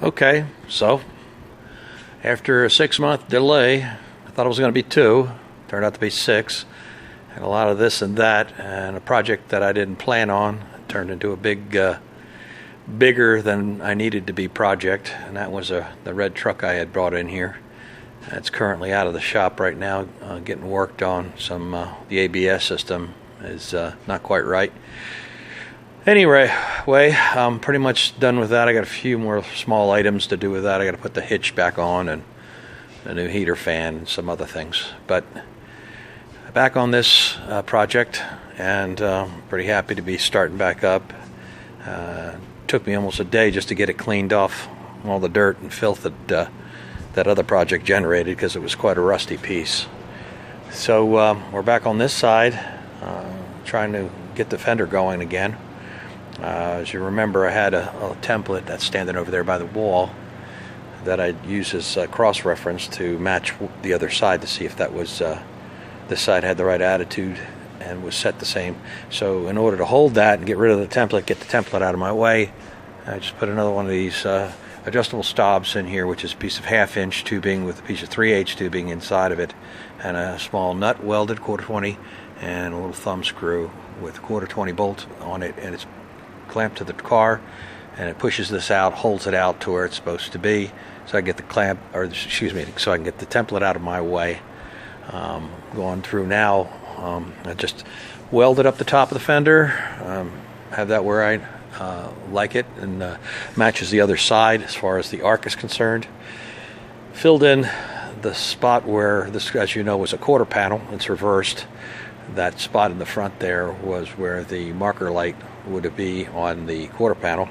Okay, so after a 6-month delay, I thought it was going to be 2, turned out to be 6, and a lot of this and that, and a project that I didn't plan on turned into a bigger than I needed to be project, and that was the red truck I had brought in here. It's currently out of the shop right now, getting worked on. The ABS system is not quite right. Anyway, I'm pretty much done with that. I got a few more small items to do with that. I got to put the hitch back on and a new heater fan and some other things. But back on this project, and pretty happy to be starting back up. Took me almost a day just to get it cleaned off all the dirt and filth that other project generated, because it was quite a rusty piece. So we're back on this side, trying to get the fender going again. As you remember, I had a template that's standing over there by the wall that I'd use as cross-reference to match the other side to see if that was this side had the right attitude and was set the same. So in order to hold that and get rid of the template, get the template out of my way, I just put another one of these adjustable stobs in here, which is a piece of 1/2-inch tubing with a piece of 3/8 tubing inside of it, and a small nut welded 1/4-20, and a little thumb screw with a 1/4-20 bolt on it, and it's clamped to the car, and it pushes this out, holds it out to where it's supposed to be, so I get the so I can get the template out of my way. Going through now, I just welded up the top of the fender, have that where I like it, and matches the other side as far as the arc is concerned. Filled in the spot where this, as you know, was a quarter panel. It's reversed. That spot in the front there was where the marker light would be on the quarter panel.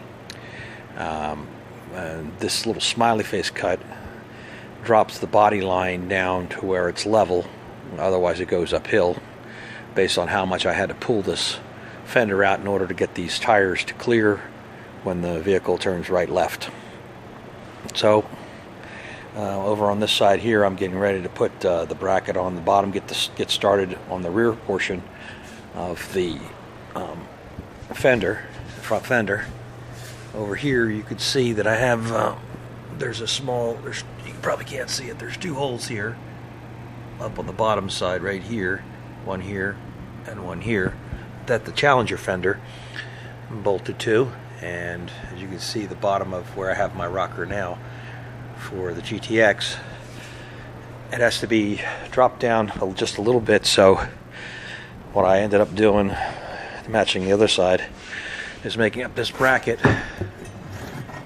This little smiley face cut drops the body line down to where it's level, otherwise it goes uphill, based on how much I had to pull this fender out in order to get these tires to clear when the vehicle turns right left. So over on this side here, I'm getting ready to put the bracket on the bottom, get started on the rear portion of the front fender. Over here you could see that I have there's you probably can't see it, there's 2 holes here up on the bottom side right here, one here and one here, that the Challenger fender bolted to. And as you can see, the bottom of where I have my rocker now for the GTX, it has to be dropped down just a little bit. So what I ended up doing, matching the other side, is making up this bracket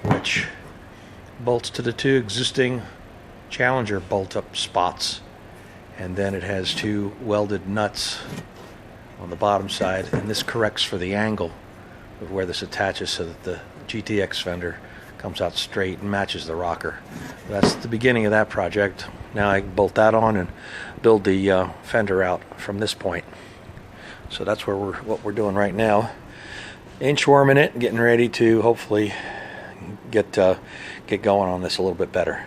which bolts to the 2 existing Challenger bolt-up spots, and then it has 2 welded nuts on the bottom side, and this corrects for the angle of where this attaches so that the GTX fender comes out straight and matches the rocker. That's the beginning of that project. Now I can bolt that on and build the fender out from this point. So that's what we're doing right now. Inchworming it, getting ready to hopefully get going on this a little bit better.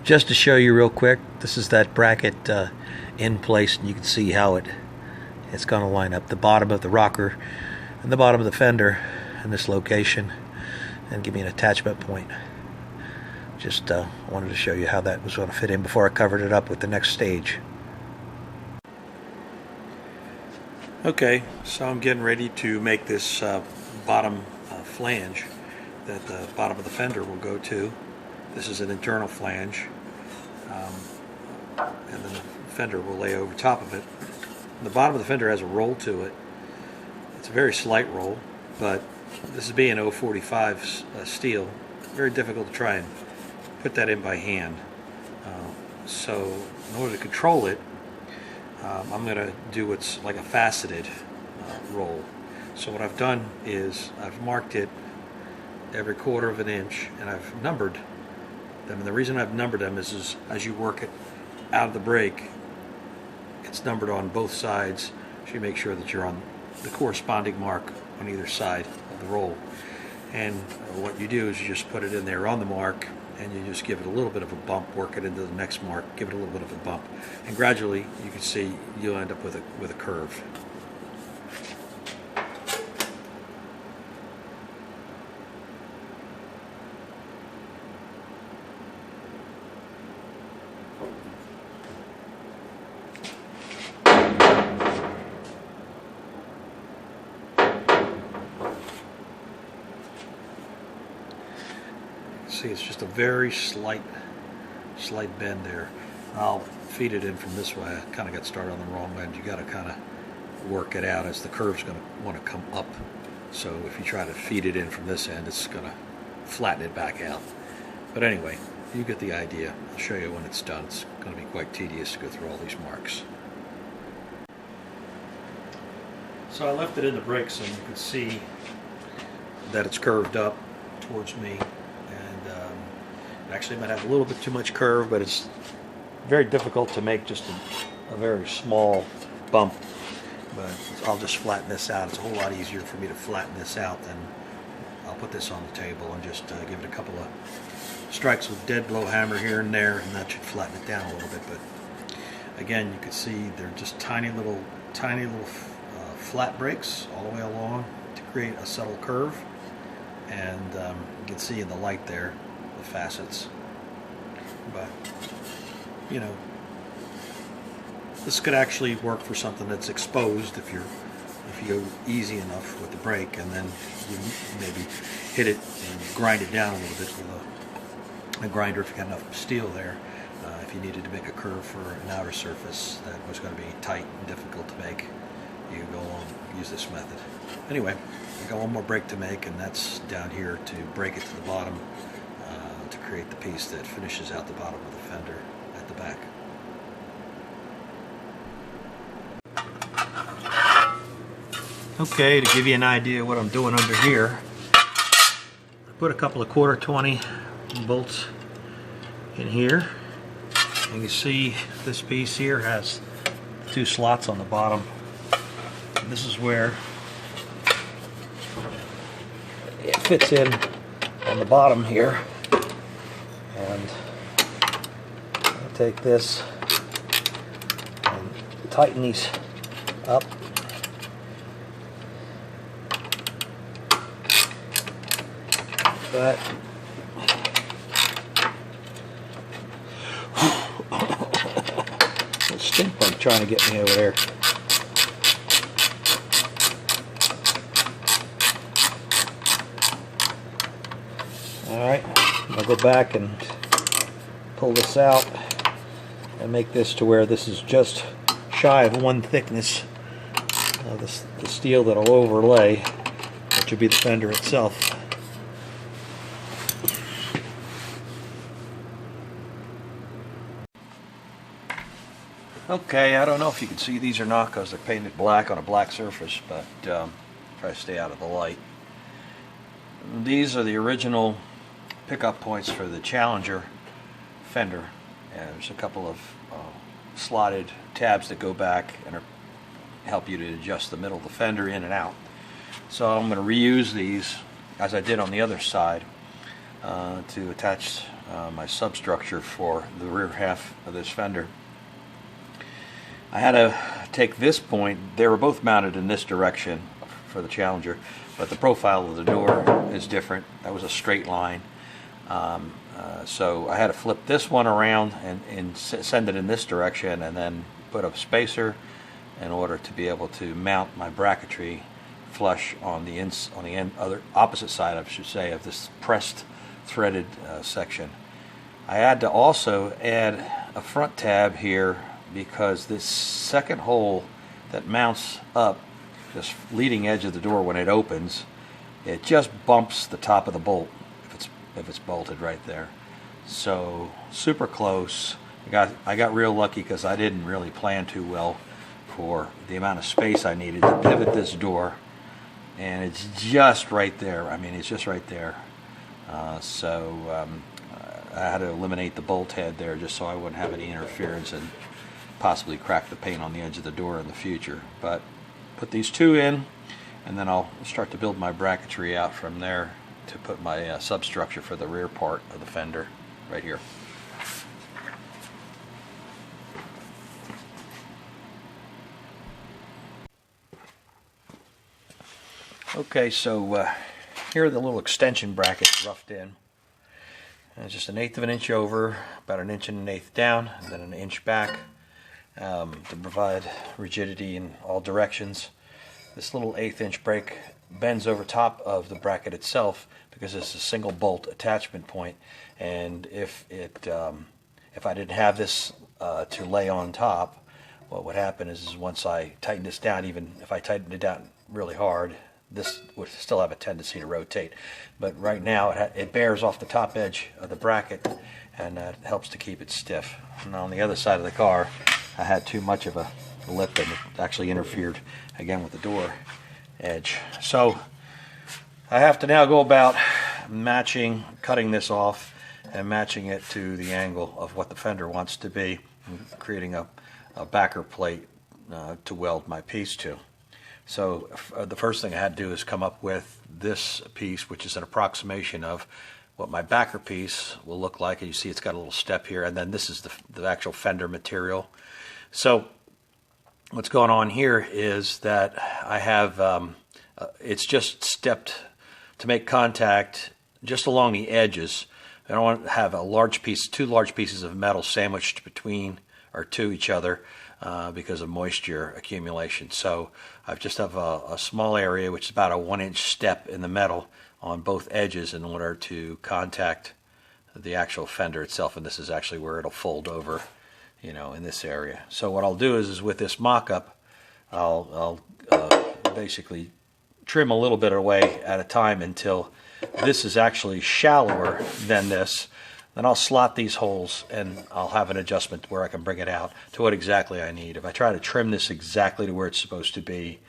Just to show you real quick, this is that bracket in place, and you can see how it's going to line up the bottom of the rocker and the bottom of the fender in this location and give me an attachment point. Just wanted to show you how that was going to fit in before I covered it up with the next stage. Okay, so I'm getting ready to make this bottom flange that the bottom of the fender will go to. This is an internal flange, and then the fender will lay over top of it. The bottom of the fender has a roll to it. It's a very slight roll, but this is being 045 steel, very difficult to try and put that in by hand. So in order to control it, I'm going to do what's like a faceted roll. So what I've done is I've marked it every 1/4 inch, and I've numbered them. And the reason I've numbered them is as you work it out of the brake, it's numbered on both sides, so you make sure that you're on the corresponding mark on either side of the roll. And what you do is you just put it in there on the mark, and you just give it a little bit of a bump, work it into the next mark, give it a little bit of a bump, and gradually you can see you'll end up with a curve. See, it's just a very slight bend there. I'll feed it in from this way. I kind of got started on the wrong end. You got to kind of work it out as the curve's going to want to come up. So if you try to feed it in from this end, it's going to flatten it back out. But anyway, you get the idea. I'll show you when it's done. It's going to be quite tedious to go through all these marks. So I left it in the brake so you can see that it's curved up towards me, and it actually might have a little bit too much curve, but it's very difficult to make just a very small bump. But I'll just flatten this out. It's a whole lot easier for me to flatten this out than I'll put this on the table and just give it a couple of strikes with dead blow hammer here and there, and that should flatten it down a little bit. But again, you can see they're just tiny little flat breaks all the way along to create a subtle curve, and you can see in the light there the facets. But you know, this could actually work for something that's exposed if you go easy enough with the brake, and then you maybe hit it and grind it down a little bit with a grinder if you got enough steel there. If you needed to make a curve for an outer surface that was going to be tight and difficult to make, you can go along and use this method. Anyway, I got one more break to make, and that's down here to break it to the bottom to create the piece that finishes out the bottom of the fender at the back. Okay, to give you an idea of what I'm doing under here, I put a couple of 1/4 20 bolts in here, and you see this piece here has 2 slots on the bottom. And this is where it fits in on the bottom here, and I'll take this and tighten these up. But that stink bug trying to get me over there. Alright, I'll go back and pull this out and make this to where this is just shy of 1 thickness of the steel that'll overlay, which will be the fender itself. Okay, I don't know if you can see these or not because they're painted black on a black surface, but try to stay out of the light. These are the original pickup points for the Challenger fender, and there's a couple of slotted tabs that go back and help you to adjust the middle of the fender in and out. So I'm going to reuse these as I did on the other side to attach my substructure for the rear half of this fender. I had to take this point. They were both mounted in this direction for the Challenger, but the profile of the door is different. That was a straight line. So I had to flip this one around and send it in this direction, and then put a spacer in order to be able to mount my bracketry flush on the other opposite side, I should say, of this pressed threaded section. I had to also add a front tab here, because this second hole that mounts up, this leading edge of the door when it opens, it just bumps the top of the bolt if it's bolted right there. So super close. I got real lucky because I didn't really plan too well for the amount of space I needed to pivot this door, and it's just right there. I mean, it's just right there. So I had to eliminate the bolt head there just so I wouldn't have any interference and possibly crack the paint on the edge of the door in the future. But put these 2 in, and then I'll start to build my bracketry out from there to put my substructure for the rear part of the fender right here. Okay, so here are the little extension brackets roughed in. And it's just 1/8 of an inch over, about 1 1/8 inches down, and then 1 inch back. To provide rigidity in all directions. This little 1/8 inch break bends over top of the bracket itself because it's a single bolt attachment point, and if I didn't have this to lay on top, what would happen is once I tighten this down, even if I tightened it down really hard, this would still have a tendency to rotate. But right now it bears off the top edge of the bracket, and that helps to keep it stiff. And on the other side of the car, I had too much of a lip, and it actually interfered again with the door edge. So I have to now go about cutting this off and matching it to the angle of what the fender wants to be, and creating a backer plate to weld my piece to. So the first thing I had to do is come up with this piece, which is an approximation of what my backer piece will look like. And you see it's got a little step here, and then this is the actual fender material. So what's going on here is that I have it's just stepped to make contact just along the edges. I don't want to have two large pieces of metal sandwiched between or to each other because of moisture accumulation. So I just have a small area, which is about a 1-inch step in the metal on both edges in order to contact the actual fender itself, and this is actually where it'll fold over, in this area. So what I'll do is with this mock-up, I'll basically trim a little bit away at a time until this is actually shallower than this. Then I'll slot these holes, and I'll have an adjustment where I can bring it out to what exactly I need. If I try to trim this exactly to where it's supposed to be,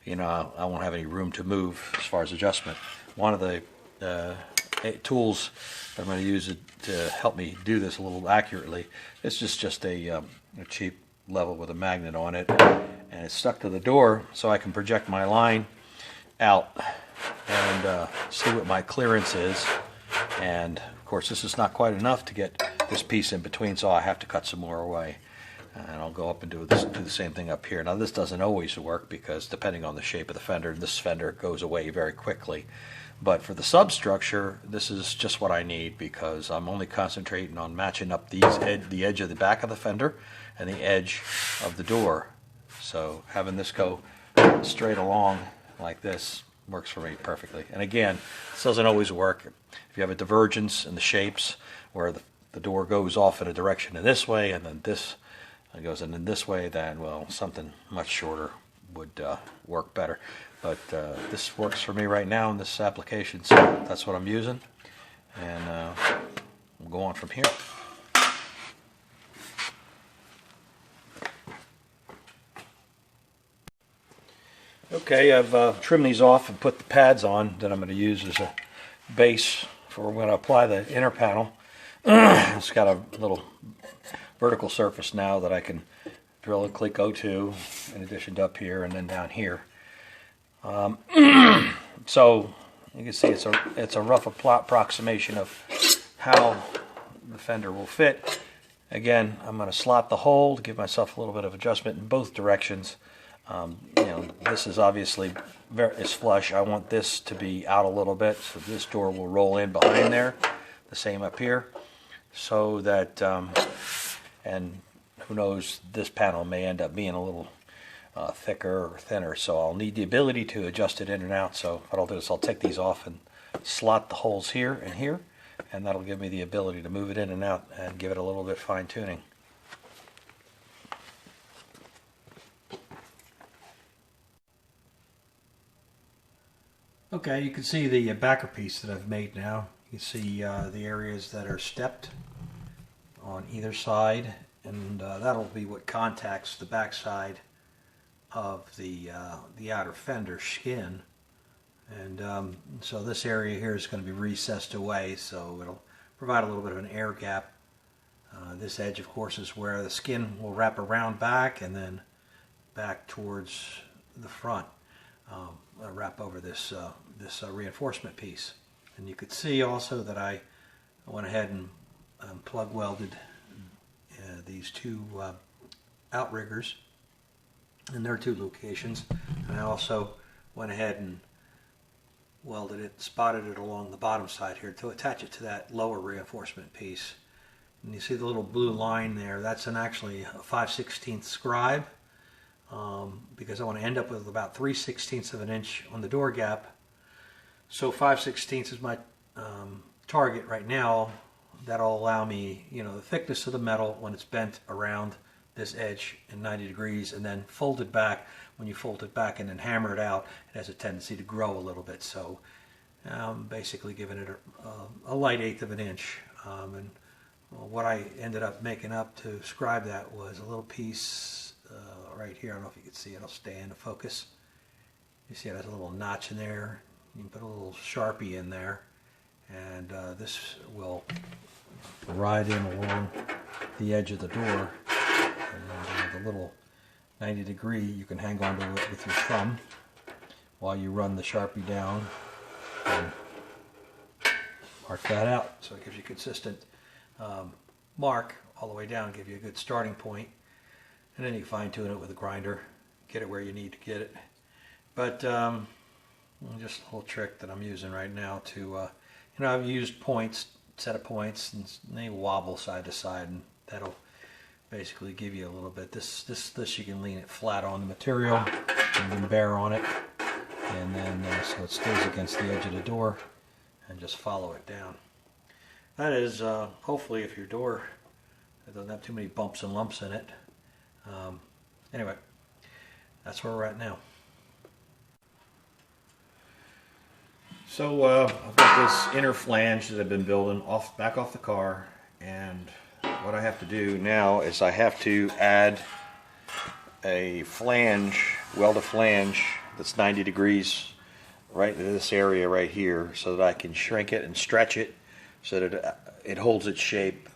I won't have any room to move as far as adjustment. One of the tools that I'm going to use to help me do this a little accurately, it's just a cheap level with a magnet on it, and it's stuck to the door, so I can project my line out and see what my clearance is. And of course, this is not quite enough to get this piece in between, so I have to cut some more away. And I'll go up and do the same thing up here. Now this doesn't always work because depending on the shape of the fender, this fender goes away very quickly. But for the substructure, this is just what I need, because I'm only concentrating on matching up the edge of the back of the fender and the edge of the door. So having this go straight along like this works for me perfectly. And again, this doesn't always work. If you have a divergence in the shapes where the door goes off in a direction in this way, and then this goes in this way, then, well, something much shorter would work better. But this works for me right now in this application, so that's what I'm using. And we'll go on from here. Okay, I've trimmed these off and put the pads on that I'm going to use as a base for when I apply the inner panel. It's got a little vertical surface now that I can drill and click O2 in addition to up here and then down here. So you can see it's a rough approximation of how the fender will fit. Again, I'm going to slot the hole to give myself a little bit of adjustment in both directions. This is obviously is flush. I want this to be out a little bit, so this door will roll in behind there. The same up here, so that and who knows, this panel may end up being a little thicker or thinner, so I'll need the ability to adjust it in and out. So what I'll do is I'll take these off and slot the holes here and here, and that'll give me the ability to move it in and out and give it a little bit fine tuning. Okay, you can see the backer piece that I've made now. You can see the areas that are stepped on either side, and that'll be what contacts the back side of the outer fender skin. And so this area here is going to be recessed away, so it'll provide a little bit of an air gap. This edge, of course, is where the skin will wrap around back and then back towards the front. Wrap over this reinforcement piece. And you could see also that I went ahead and plug welded these two outriggers in their two locations, and I also went ahead and welded it, spotted it along the bottom side here to attach it to that lower reinforcement piece. And you see the little blue line there, that's actually a 5/16 scribe. because I want to end up with about 3/16 of an inch on the door gap. So 5/16 is my target right now. That'll allow me, the thickness of the metal when it's bent around this edge in 90 degrees and then fold it back. When you fold it back and then hammer it out, it has a tendency to grow a little bit. So I'm basically giving it a light 1/8 of an inch. And what I ended up making up to describe that was a little piece right here. I don't know if you can see it. It'll stay in the focus. You see it has a little notch in there. You can put a little Sharpie in there, and this will ride in along the edge of the door. And the little 90 degree, you can hang onto it with your thumb while you run the Sharpie down and mark that out. So it gives you a consistent mark all the way down, give you a good starting point, and then you fine tune it with a grinder, get it where you need to get it. But just a little trick that I'm using right now to, I've used points, set of points, and they wobble side to side, and that'll basically give you a little bit. This you can lean it flat on the material and then bear on it, and then so it stays against the edge of the door, and just follow it down. That is hopefully if your door doesn't have too many bumps and lumps in it. Anyway, that's where we're at now. So I've got this inner flange that I've been building back off the car, and what I have to do now is I have to add a flange, weld a flange that's 90 degrees right in this area right here, so that I can shrink it and stretch it so that it holds its shape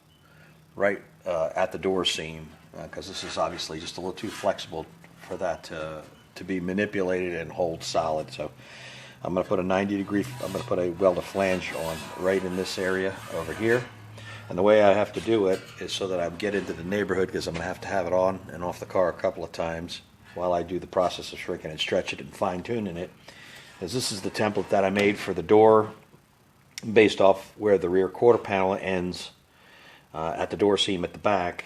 right at the door seam, because this is obviously just a little too flexible for that to be manipulated and hold solid. So I'm going to put a 90 degree, I'm going to put a weld a flange on right in this area over here. And the way I have to do it is so that I get into the neighborhood, because I'm going to have it on and off the car a couple of times while I do the process of shrinking and stretching it and fine tuning it. As this is the template that I made for the door, based off where the rear quarter panel ends at the door seam at the back,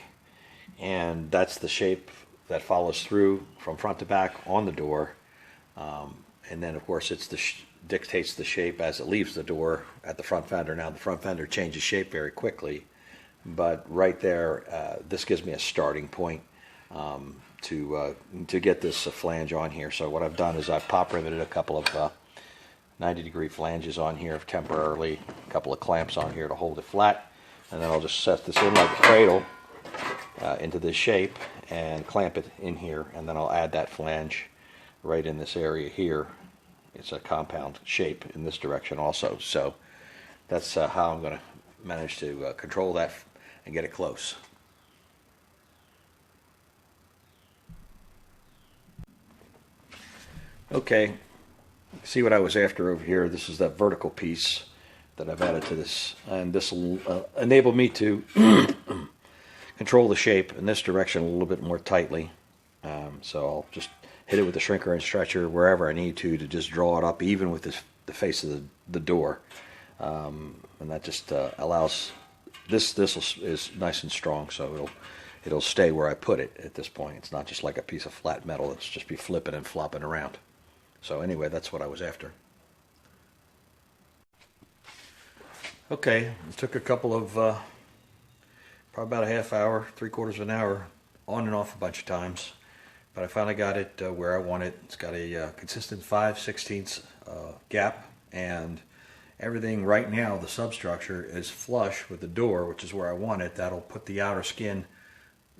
and that's the shape that follows through from front to back on the door. And then of course it's dictates the shape as it leaves the door at the front fender. Now the front fender changes shape very quickly, but right there this gives me a starting point to get this flange on here. So what I've done is I've pop riveted a couple of 90 degree flanges on here temporarily, a couple of clamps on here to hold it flat, and then I'll just set this in like a cradle into this shape and clamp it in here, and then I'll add that flange right in this area here. It's a compound shape in this direction also, so that's how I'm going to manage to control that and get it close. Okay, see what I was after over here. This is that vertical piece that I've added to this, and this will enable me to control the shape in this direction a little bit more tightly. So I'll just hit it with the shrinker and stretcher wherever I need to just draw it up even with the face of the door, and that just allows this is nice and strong, so it'll stay where I put it at this point. It's not just like a piece of flat metal that's just be flipping and flopping around. So anyway, that's what I was after. Okay, it took a couple of probably about a half hour, 3/4 of an hour, on and off a bunch of times, but I finally got it where I want it. It's got a consistent 5/16 gap, and everything right now, the substructure is flush with the door, which is where I want it. That'll put the outer skin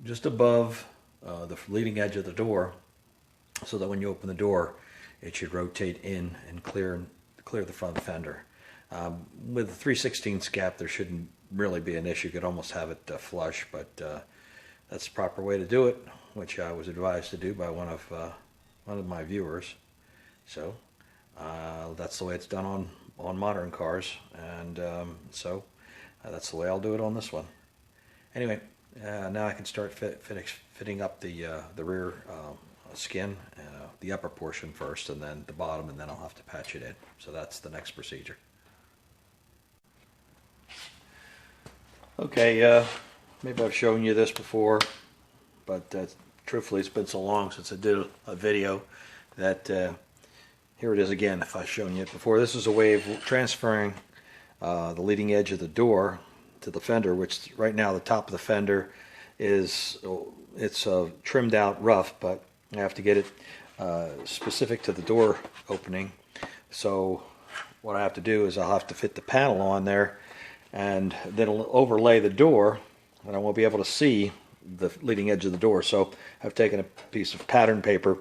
just above the leading edge of the door, so that when you open the door, it should rotate in and clear the front fender. With the 3/16 gap, there shouldn't really be an issue. You could almost have it flush, but that's the proper way to do it, which I was advised to do by one of my viewers. So that's the way it's done on modern cars, and so that's the way I'll do it on this one. Anyway, now I can start fitting up the rear skin, the upper portion first, and then the bottom, and then I'll have to patch it in. So that's the next procedure. Okay, maybe I've shown you this before, but truthfully, it's been so long since I did a video that here it is again, if I've shown you it before. This is a way of transferring the leading edge of the door to the fender, which right now the top of the fender is trimmed out rough, but I have to get it specific to the door opening. So what I have to do is I'll have to fit the panel on there, and then it'll overlay the door, and I won't be able to see the leading edge of the door. So I've taken a piece of pattern paper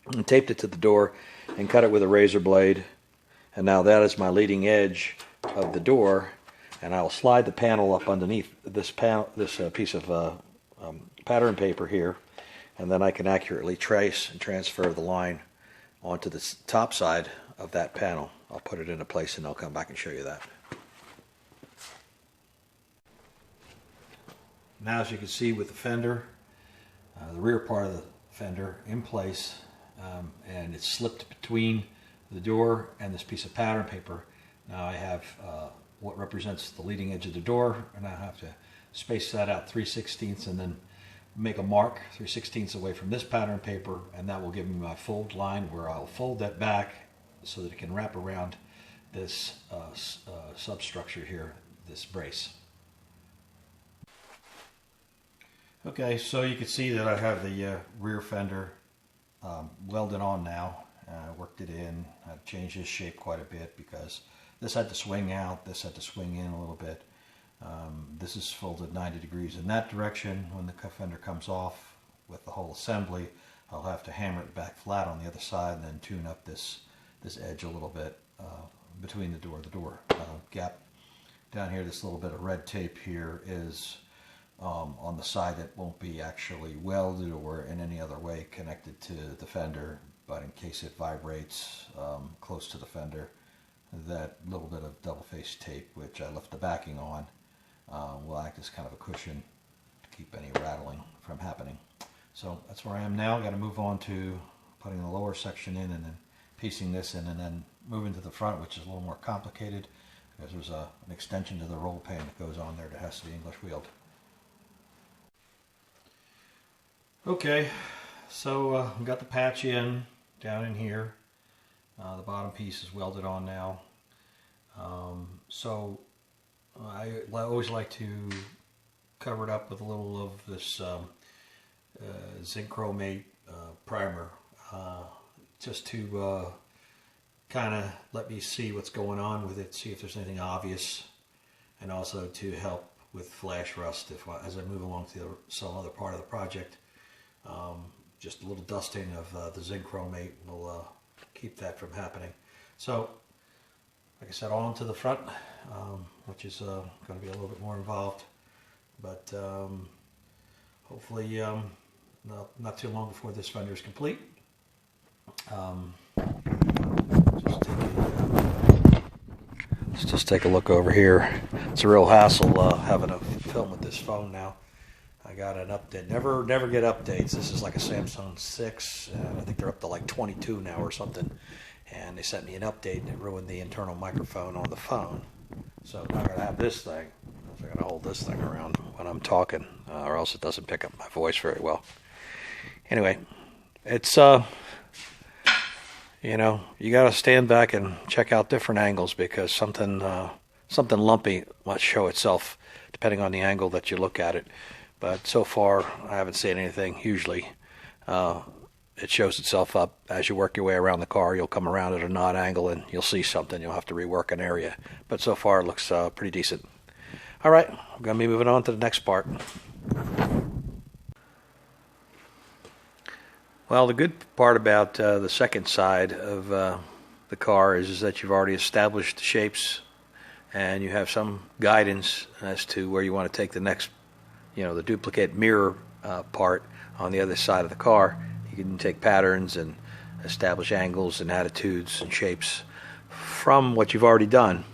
and taped it to the door and cut it with a razor blade, and now that is my leading edge of the door, and I'll slide the panel up underneath this piece of pattern paper here, and then I can accurately trace and transfer the line onto the top side of that panel. I'll put it into place and I'll come back and show you that. Now, as you can see with the fender, the rear part of the fender in place, and it's slipped between the door and this piece of pattern paper. Now I have what represents the leading edge of the door, and I have to space that out 3/16 and then make a mark 3/16 away from this pattern paper, and that will give me my fold line where I'll fold that back so that it can wrap around this substructure here, this brace. Okay, so you can see that I have the rear fender welded on now. I worked it in. I've changed this shape quite a bit because this had to swing out, this had to swing in a little bit. This is folded 90 degrees in that direction. When the fender comes off with the whole assembly, I'll have to hammer it back flat on the other side and then tune up this edge a little bit between the door gap. Down here, this little bit of red tape here is on the side that won't be actually welded or in any other way connected to the fender, but in case it vibrates close to the fender, that little bit of double-faced tape, which I left the backing on, will act as kind of a cushion to keep any rattling from happening. So that's where I am now. I've got to move on to putting the lower section in and then piecing this in, and then moving to the front, which is a little more complicated because there's an extension to the roll pan that goes on there that has to be English wheeled. Okay, so I've got the patch in down in here. The bottom piece is welded on now. So I always like to cover it up with a little of this zinc chromate primer, just to kind of let me see what's going on with it, see if there's anything obvious, and also to help with flash rust as I move along to some other part of the project. Just a little dusting of the zinc chromate will keep that from happening. So, like I said, on to the front, which is going to be a little bit more involved, but hopefully not too long before this fender is complete. Let's just take a look over here. It's a real hassle having to film with this phone now. I got an update. Never get updates. This is like a Samsung 6. I think they're up to like 22 now or something. And they sent me an update and it ruined the internal microphone on the phone. So now I'm going to have this thing. So I'm going to hold this thing around when I'm talking, or else it doesn't pick up my voice very well. Anyway, it's you know, you got to stand back and check out different angles because something lumpy must show itself depending on the angle that you look at it. But so far, I haven't seen anything hugely. It shows itself up as you work your way around the car. You'll come around at an odd angle and you'll see something. You'll have to rework an area. But so far, it looks pretty decent. All right, I'm going to be moving on to the next part. Well, the good part about the second side of the car is that you've already established the shapes and you have some guidance as to where you want to take the next, the duplicate mirror part on the other side of the car. You can take patterns and establish angles and attitudes and shapes from what you've already done.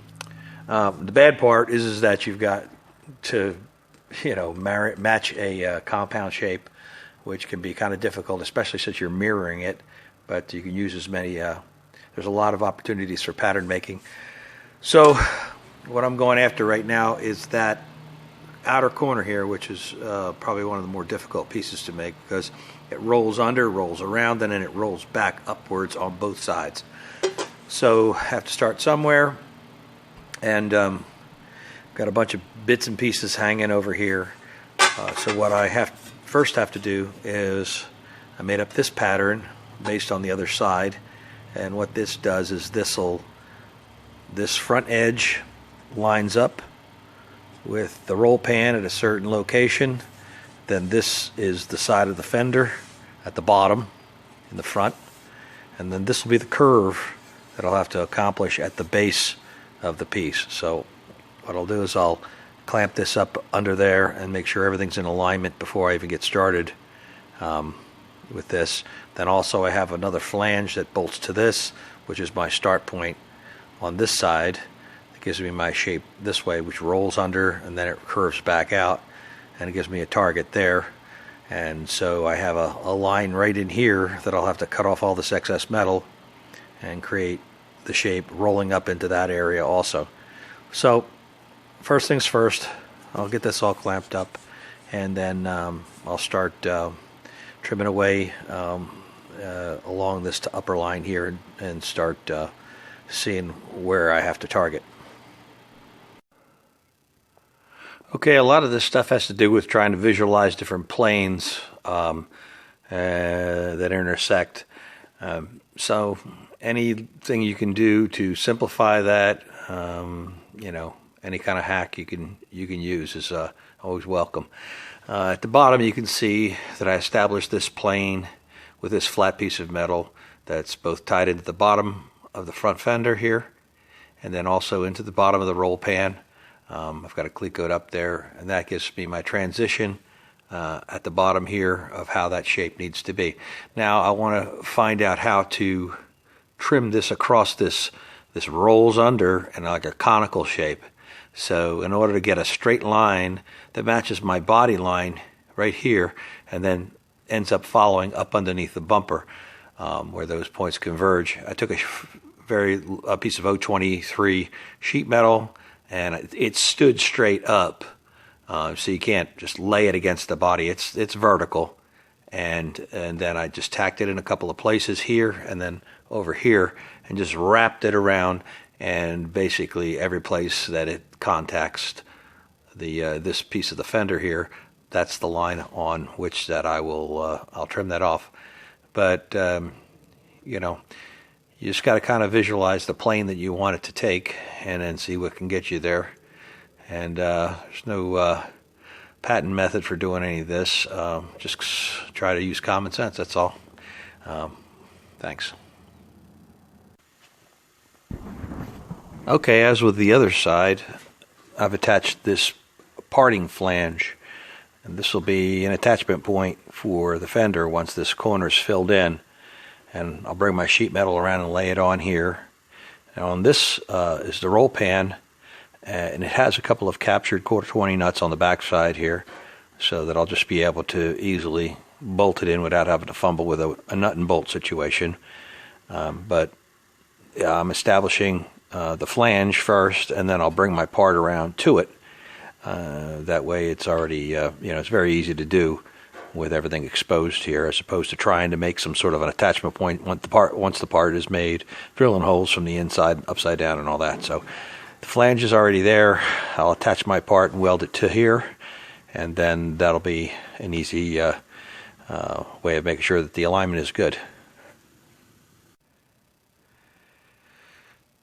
The bad part is that you've got to, match a compound shape, which can be kind of difficult, especially since you're mirroring it. But you can use as many. There's a lot of opportunities for pattern making. So what I'm going after right now is that outer corner here, which is probably one of the more difficult pieces to make, because it rolls under, rolls around, and then it rolls back upwards on both sides. So I have to start somewhere, and got a bunch of bits and pieces hanging over here. So what I first have to do is I made up this pattern based on the other side, and what this does is this front edge lines up with the roll pan at a certain location. Then this is the side of the fender at the bottom in the front, and then this will be the curve that I'll have to accomplish at the base of the piece. So what I'll do is I'll clamp this up under there and make sure everything's in alignment before I even get started with this. Then also I have another flange that bolts to this, which is my start point on this side. It gives me my shape this way, which rolls under and then it curves back out, and it gives me a target there. And so I have a line right in here that I'll have to cut off all this excess metal and create the shape rolling up into that area also. So first things first, I'll get this all clamped up, and then I'll start trimming away along this upper line here and start seeing where I have to target. Okay, a lot of this stuff has to do with trying to visualize different planes that intersect. So anything you can do to simplify that, you know, any kind of hack you can use is always welcome. At the bottom you can see that I established this plane with this flat piece of metal that's both tied into the bottom of the front fender here, and then also into the bottom of the roll pan. I've got a cleat coat up there, and that gives me my transition at the bottom here of how that shape needs to be. Now I want to find out how to trim this across this rolls under in like a conical shape. So in order to get a straight line that matches my body line right here, and then ends up following up underneath the bumper where those points converge, I took a piece of 023 sheet metal, and it stood straight up, so you can't just lay it against the body. It's vertical, and then I just tacked it in a couple of places here and then over here, and just wrapped it around, and basically every place that it contacts this piece of the fender here, that's the line on which that I'll trim that off. But you know, you just got to kind of visualize the plane that you want it to take, and then see what can get you there. And there's no patent method for doing any of this. Just try to use common sense, that's all. Thanks. Okay, as with the other side, I've attached this parting flange, and this will be an attachment point for the fender once this corner is filled in. And I'll bring my sheet metal around and lay it on here. Now on this is the roll pan, and it has a couple of captured 1/4-20 nuts on the back side here, so that I'll just be able to easily bolt it in without having to fumble with a nut and bolt situation. But I'm establishing the flange first, and then I'll bring my part around to it. That way it's already, it's very easy to do with everything exposed here, as opposed to trying to make some sort of an attachment point once the part is made, drilling holes from the inside, upside down, and all that. So the flange is already there. I'll attach my part and weld it to here, and then that'll be an easy way of making sure that the alignment is good.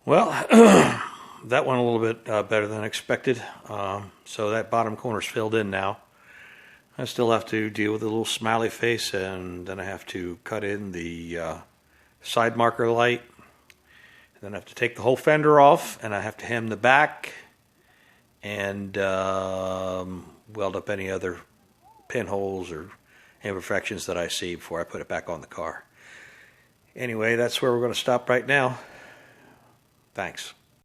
Well, that went a little bit better than expected. So that bottom corner's filled in now. I still have to deal with a little smiley face, and then I have to cut in the side marker light. And then I have to take the whole fender off, and I have to hem the back and weld up any other pinholes or imperfections that I see before I put it back on the car. Anyway, that's where we're going to stop right now. Thanks.